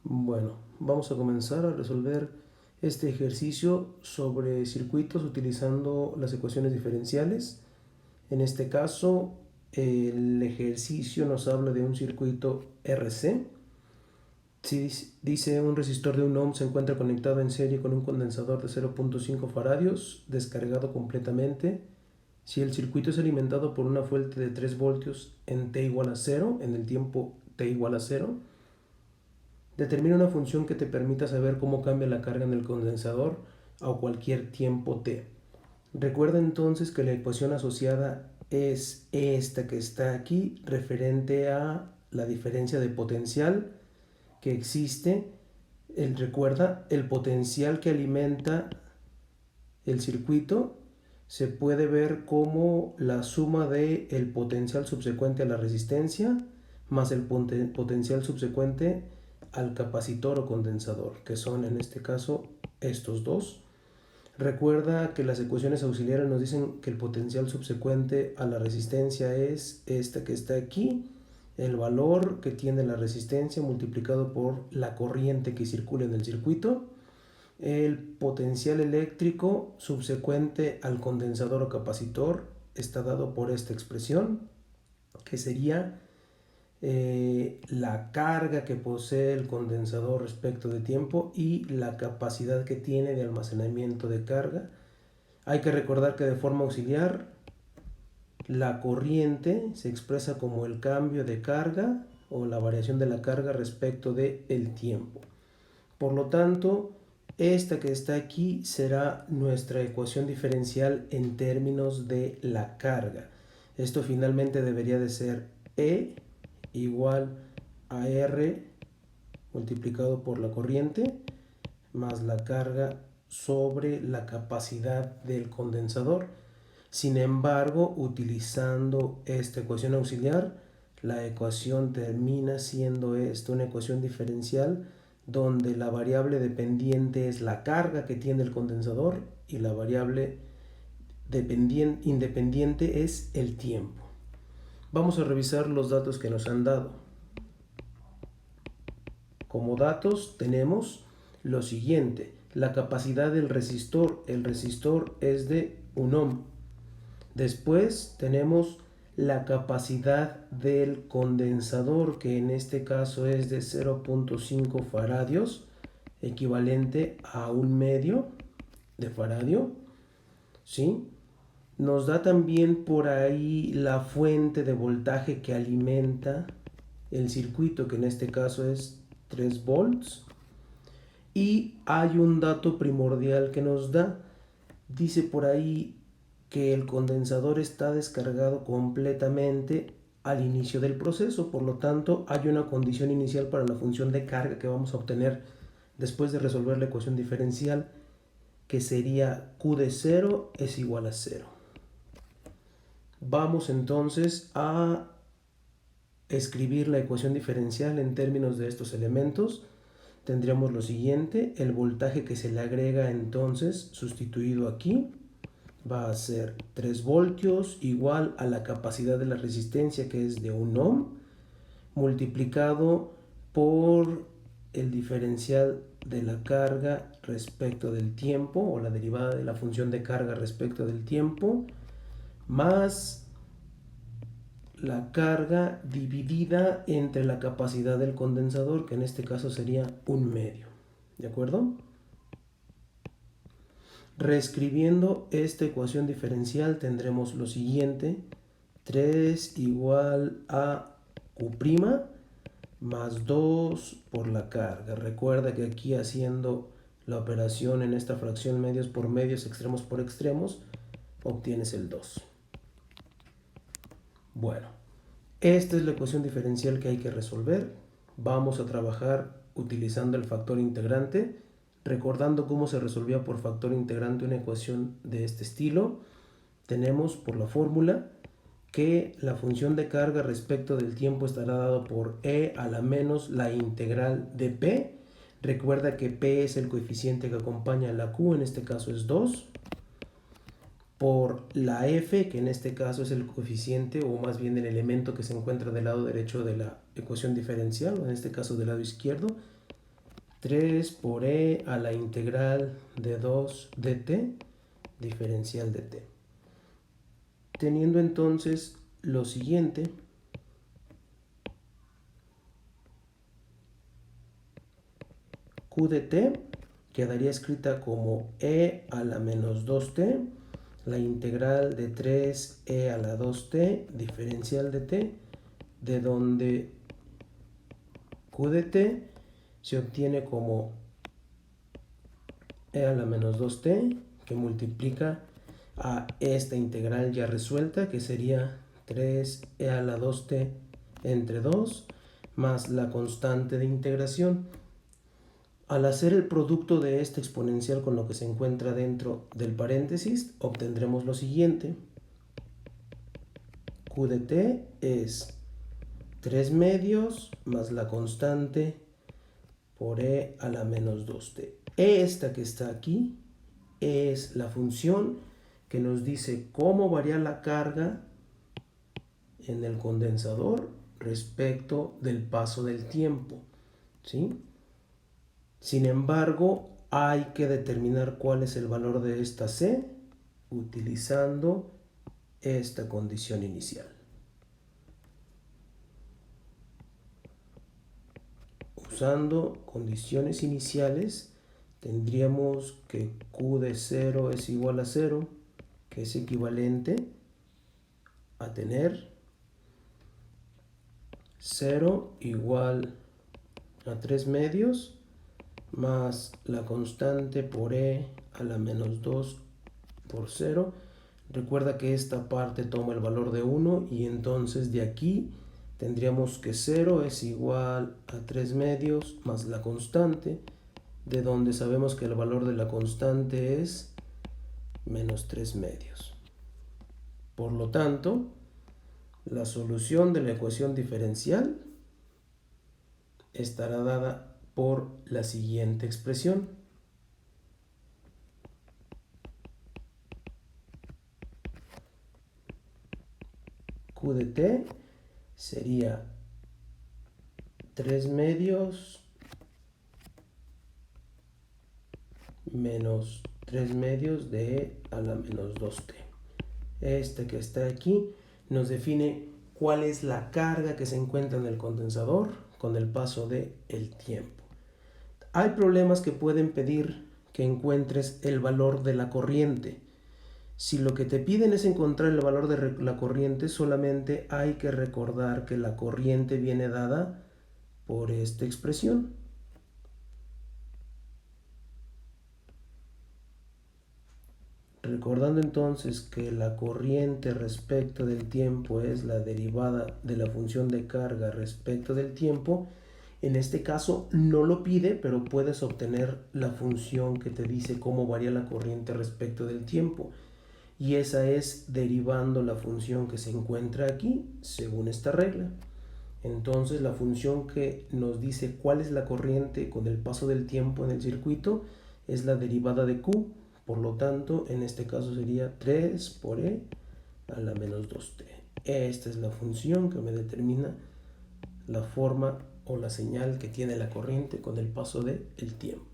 Bueno, vamos a comenzar a resolver este ejercicio sobre circuitos utilizando las ecuaciones diferenciales. En este caso, el ejercicio nos habla de un circuito RC. Si dice un resistor de 1 ohm se encuentra conectado en serie con un condensador de 0.5 faradios descargado completamente. Si el circuito es alimentado por una fuente de 3 voltios en t igual a 0, en el tiempo t igual a 0, determina una función que te permita saber cómo cambia la carga en el condensador a cualquier tiempo t. Recuerda entonces que la ecuación asociada es esta que está aquí, referente a la diferencia de potencial que existe. Recuerda, el potencial que alimenta el circuito se puede ver como la suma de el potencial subsecuente a la resistencia más el potencial subsecuente al capacitor o condensador, que son en este caso estos dos. Recuerda que las ecuaciones auxiliares nos dicen que el potencial subsecuente a la resistencia es esta que está aquí, el valor que tiene la resistencia multiplicado por la corriente que circula en el circuito. El potencial eléctrico subsecuente al condensador o capacitor está dado por esta expresión, que sería la carga que posee el condensador respecto de tiempo y la capacidad que tiene de almacenamiento de carga. Hay que recordar que de forma auxiliar la corriente se expresa como el cambio de carga o la variación de la carga respecto del tiempo. Por lo tanto, esta que está aquí será nuestra ecuación diferencial en términos de la carga. Esto finalmente debería de ser E igual a R multiplicado por la corriente más la carga sobre la capacidad del condensador. Sin embargo, utilizando esta ecuación auxiliar, la ecuación termina siendo esto, una ecuación diferencial donde la variable dependiente es la carga que tiene el condensador y la variable independiente es el tiempo. Vamos a revisar los datos que nos han dado. Como datos tenemos lo siguiente: la capacidad del resistor. El resistor es de 1 ohm. Después tenemos la capacidad del condensador, que en este caso es de 0.5 faradios, equivalente a 1/2 de faradio, ¿sí? Nos da también por ahí la fuente de voltaje que alimenta el circuito, que en este caso es 3 volts. Y hay un dato primordial que nos da. Dice por ahí que el condensador está descargado completamente al inicio del proceso. Por lo tanto, hay una condición inicial para la función de carga que vamos a obtener después de resolver la ecuación diferencial, que sería Q de 0 es igual a 0. Vamos entonces a escribir la ecuación diferencial en términos de estos elementos. Tendríamos lo siguiente: el voltaje que se le agrega entonces, sustituido aquí, va a ser 3 voltios igual a la capacidad de la resistencia, que es de 1 ohm, multiplicado por el diferencial de la carga respecto del tiempo, o la derivada de la función de carga respecto del tiempo, más la carga dividida entre la capacidad del condensador, que en este caso sería 1/2. ¿De acuerdo? Reescribiendo esta ecuación diferencial tendremos lo siguiente: 3 igual a Q' más 2 por la carga. Recuerda que aquí, haciendo la operación en esta fracción medios por medios, extremos por extremos, obtienes el 2. Bueno, esta es la ecuación diferencial que hay que resolver. Vamos a trabajar utilizando el factor integrante, recordando cómo se resolvía por factor integrante una ecuación de este estilo. Tenemos por la fórmula que la función de carga respecto del tiempo estará dado por e a la menos la integral de p. Recuerda que p es el coeficiente que acompaña a la q, en este caso es 2, por la f, que en este caso es el coeficiente, o más bien el elemento que se encuentra del lado derecho de la ecuación diferencial, o en este caso del lado izquierdo, 3 por e a la integral de 2 de t diferencial de t. Teniendo entonces lo siguiente, q de t quedaría escrita como e a la menos 2t, la integral de 3e a la 2t diferencial de t, de donde q de t se obtiene como e a la menos 2t, que multiplica a esta integral ya resuelta, que sería 3e a la 2t entre 2, más la constante de integración. Al hacer el producto de esta exponencial con lo que se encuentra dentro del paréntesis, obtendremos lo siguiente. Q de t es 3 medios más la constante por e a la menos 2t. Esta que está aquí es la función que nos dice cómo varía la carga en el condensador respecto del paso del tiempo, ¿sí? Sin embargo, hay que determinar cuál es el valor de esta C utilizando esta condición inicial. Usando condiciones iniciales, tendríamos que Q de 0 es igual a 0, que es equivalente a tener 0 igual a 3 medios más la constante por e a la menos 2 por 0. Recuerda que esta parte toma el valor de 1 y entonces de aquí tendríamos que 0 es igual a 3 medios más la constante, de donde sabemos que el valor de la constante es menos 3 medios. Por lo tanto, la solución de la ecuación diferencial estará dada por la siguiente expresión. Q de t sería 3 medios menos 3 medios de e a la menos 2t. Este que está aquí nos define cuál es la carga que se encuentra en el condensador con el paso del tiempo. Hay problemas que pueden pedir que encuentres el valor de la corriente. Si lo que te piden es encontrar el valor de la corriente, solamente hay que recordar que la corriente viene dada por esta expresión. Recordando entonces que la corriente respecto del tiempo es la derivada de la función de carga respecto del tiempo, en este caso no lo pide, pero puedes obtener la función que te dice cómo varía la corriente respecto del tiempo. Y esa es derivando la función que se encuentra aquí según esta regla. Entonces la función que nos dice cuál es la corriente con el paso del tiempo en el circuito es la derivada de Q. Por lo tanto, en este caso sería 3 por e a la menos 2t. Esta es la función que me determina la forma o la señal que tiene la corriente con el paso del tiempo.